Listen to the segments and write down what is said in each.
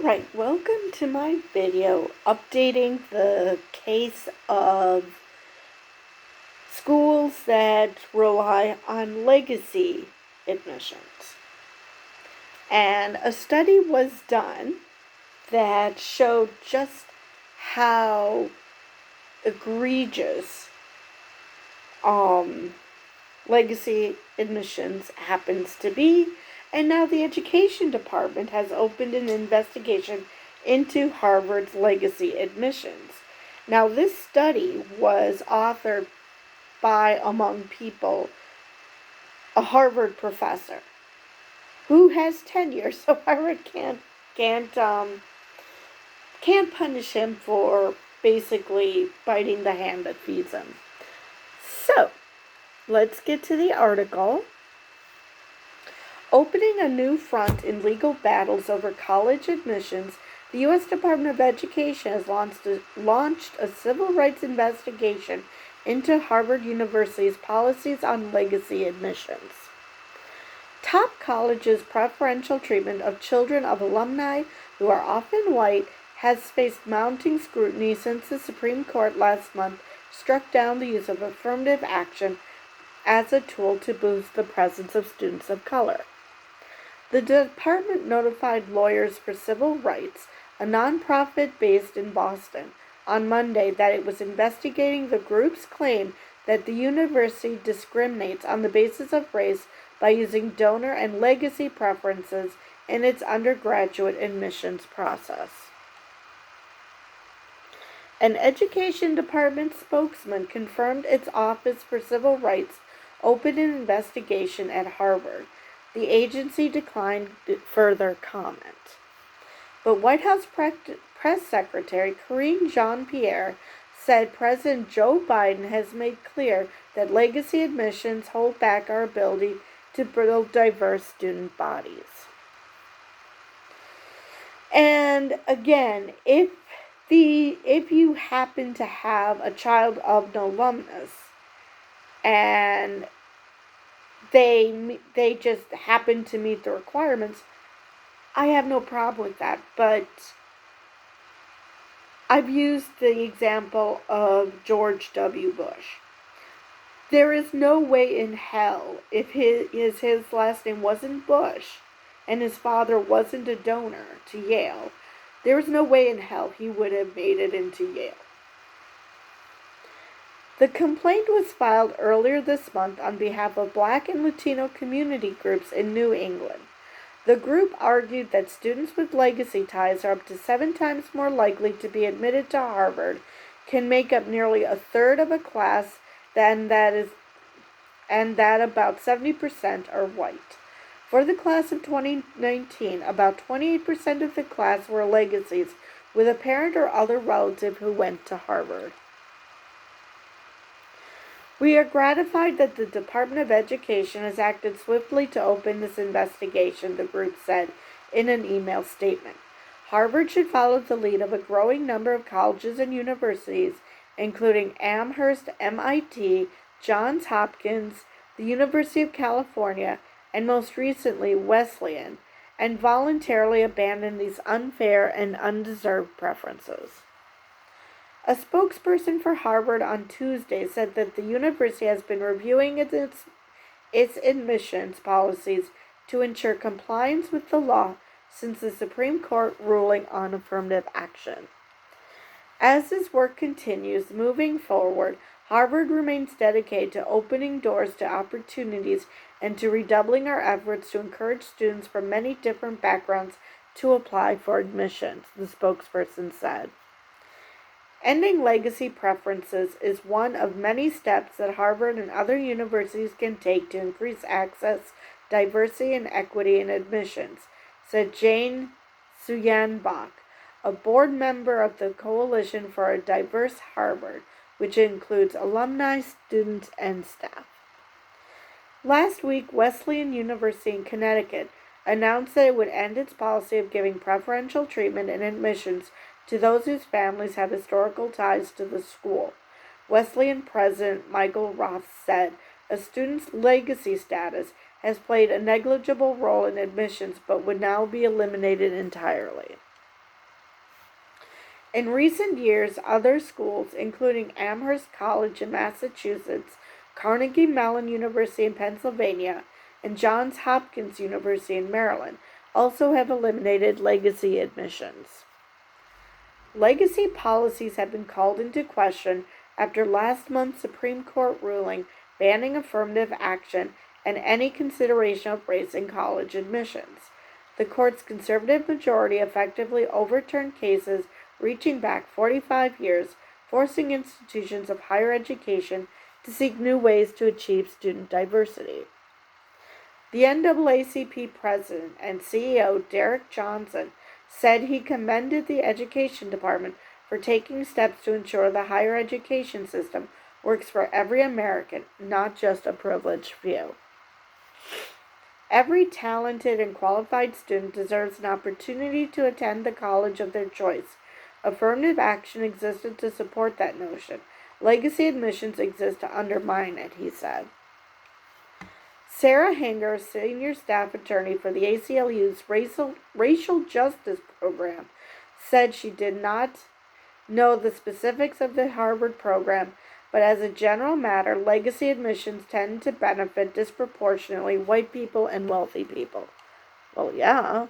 Alright, welcome to my video updating the case of schools that rely on legacy admissions. And a study was done that showed just how egregious legacy admissions happens to be. And now the Education Department has opened an investigation into Harvard's legacy admissions. Now, this study was authored by, among people, a Harvard professor who has tenure, so Harvard can't punish him for basically biting the hand that feeds him. So, let's get to the article. Opening a new front in legal battles over college admissions, the U.S. Department of Education has launched a civil rights investigation into Harvard University's policies on legacy admissions. Top colleges' preferential treatment of children of alumni who are often white has faced mounting scrutiny since the Supreme Court last month struck down the use of affirmative action as a tool to boost the presence of students of color. The department notified Lawyers for Civil Rights, a nonprofit based in Boston, on Monday that it was investigating the group's claim that the university discriminates on the basis of race by using donor and legacy preferences in its undergraduate admissions process. An Education Department spokesman confirmed its Office for Civil Rights opened an investigation at Harvard. The agency declined further comment. But White House Press Secretary Karine Jean-Pierre said President Joe Biden has made clear that legacy admissions hold back our ability to build diverse student bodies. And again, if you happen to have a child of an alumnus and they just happen to meet the requirements, I have no problem with that. But I've used the example of George W. Bush. There is no way in hell, if his last name wasn't Bush and his father wasn't a donor to Yale, there is no way in hell he would have made it into Yale. The complaint was filed earlier this month on behalf of Black and Latino community groups in New England. The group argued that students with legacy ties are up to 7 times more likely to be admitted to Harvard, can make up nearly a third of a class, and that about 70% are white. For the class of 2019, about 28% of the class were legacies, with a parent or other relative who went to Harvard. We are gratified that the Department of Education has acted swiftly to open this investigation, the group said in an email statement. Harvard should follow the lead of a growing number of colleges and universities, including Amherst, MIT, Johns Hopkins, the University of California, and most recently Wesleyan, and voluntarily abandon these unfair and undeserved preferences. A spokesperson for Harvard on Tuesday said that the university has been reviewing its admissions policies to ensure compliance with the law since the Supreme Court ruling on affirmative action. As this work continues moving forward, Harvard remains dedicated to opening doors to opportunities and to redoubling our efforts to encourage students from many different backgrounds to apply for admissions, the spokesperson said. Ending legacy preferences is one of many steps that Harvard and other universities can take to increase access, diversity, and equity in admissions, said Jane Suyanbach, a board member of the Coalition for a Diverse Harvard, which includes alumni, students, and staff. Last week, Wesleyan University in Connecticut announced that it would end its policy of giving preferential treatment in admissions to those whose families have historical ties to the school. Wesleyan President Michael Roth said, a student's legacy status has played a negligible role in admissions but would now be eliminated entirely. In recent years, other schools, including Amherst College in Massachusetts, Carnegie Mellon University in Pennsylvania, and Johns Hopkins University in Maryland, also have eliminated legacy admissions. Legacy policies have been called into question after last month's Supreme Court ruling banning affirmative action and any consideration of race in college admissions. The court's conservative majority effectively overturned cases reaching back 45 years, forcing institutions of higher education to seek new ways to achieve student diversity. The NAACP president and CEO Derek Johnson said he commended the Education Department for taking steps to ensure the higher education system works for every American, not just a privileged few. Every talented and qualified student deserves an opportunity to attend the college of their choice. Affirmative action existed to support that notion. Legacy admissions exist to undermine it, he said. Sarah Hanger, senior staff attorney for the ACLU's Racial Justice Program, said she did not know the specifics of the Harvard program, but as a general matter, legacy admissions tend to benefit disproportionately white people and wealthy people. Well, yeah.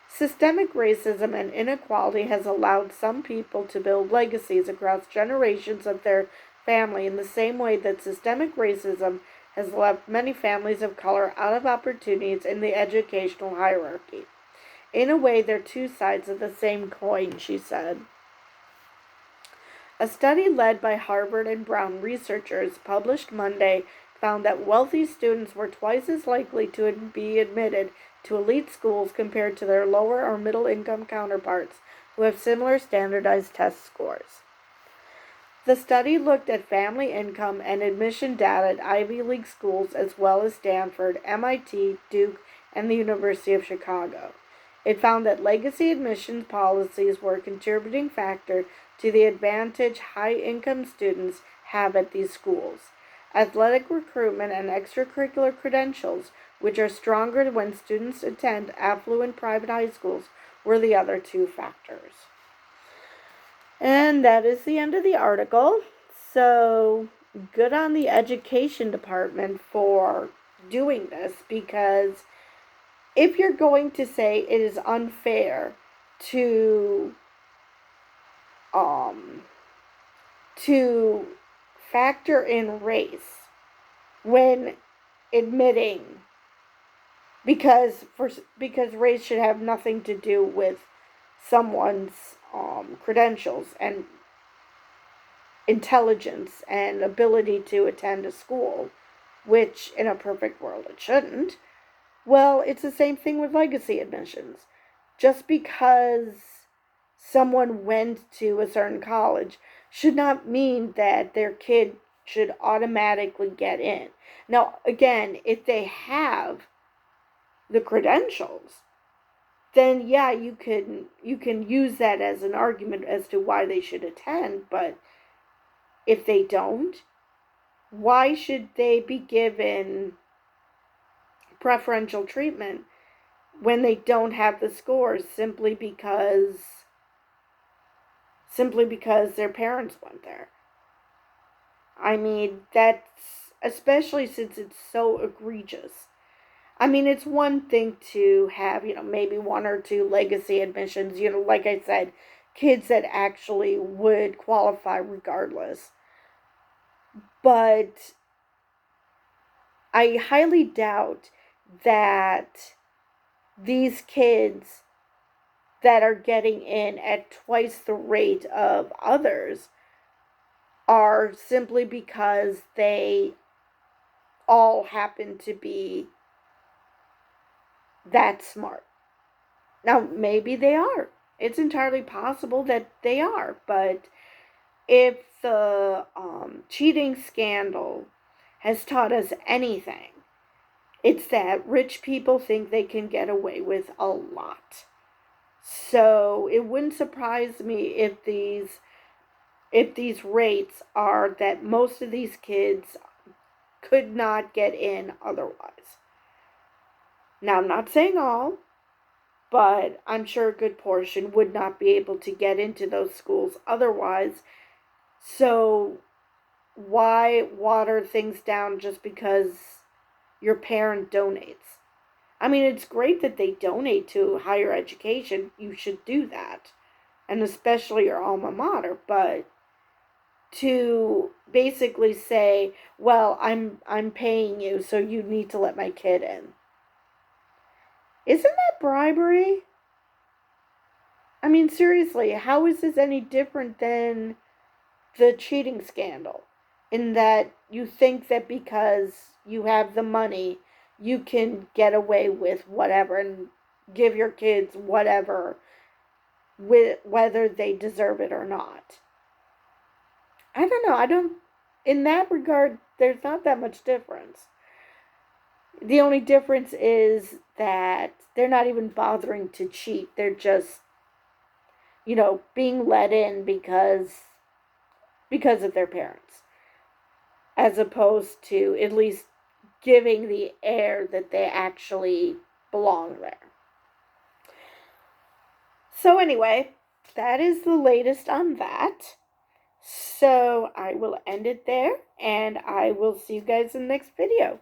Systemic racism and inequality has allowed some people to build legacies across generations of their family in the same way that systemic racism has left many families of color out of opportunities in the educational hierarchy. In a way, they're two sides of the same coin, she said. A study led by Harvard and Brown researchers published Monday found that wealthy students were twice as likely to be admitted to elite schools compared to their lower or middle income counterparts who have similar standardized test scores. The study looked at family income and admission data at Ivy League schools as well as Stanford, MIT, Duke, and the University of Chicago. It found that legacy admissions policies were a contributing factor to the advantage high-income students have at these schools. Athletic recruitment and extracurricular credentials, which are stronger when students attend affluent private high schools, were the other two factors. And that is the end of the article. So, good on the education department for doing this, because if you're going to say it is unfair to factor in race when admitting, because race should have nothing to do with someone's credentials and intelligence and ability to attend a school, which in a perfect world it shouldn't. Well, it's the same thing with legacy admissions. Just because someone went to a certain college should not mean that their kid should automatically get in. Now, again, if they have the credentials, then yeah, you can use that as an argument as to why they should attend, but if they don't, why should they be given preferential treatment when they don't have the scores simply because their parents went there? I mean, that's, especially since it's so egregious. I mean, it's one thing to have, maybe one or two legacy admissions, like I said, kids that actually would qualify regardless. But I highly doubt that these kids that are getting in at twice the rate of others are simply because they all happen to be that smart. Now, maybe they are. It's entirely possible that they are. But if the cheating scandal has taught us anything, it's that rich people think they can get away with a lot. So it wouldn't surprise me if these rates are that most of these kids could not get in otherwise. Now, I'm not saying all, but I'm sure a good portion would not be able to get into those schools otherwise. So why water things down just because your parent donates? I mean, it's great that they donate to higher education. You should do that. And especially your alma mater, but to basically say, "Well, I'm paying you, so you need to let my kid in." Isn't that bribery? I mean, seriously, how is this any different than the cheating scandal? In that you think that because you have the money, you can get away with whatever and give your kids whatever, whether they deserve it or not. I don't know. I don't. In that regard, there's not that much difference. The only difference is that they're not even bothering to cheat. They're just, being let in because of their parents, as opposed to at least giving the air that they actually belong there. So anyway, that is the latest on that. So I will end it there, and I will see you guys in the next video.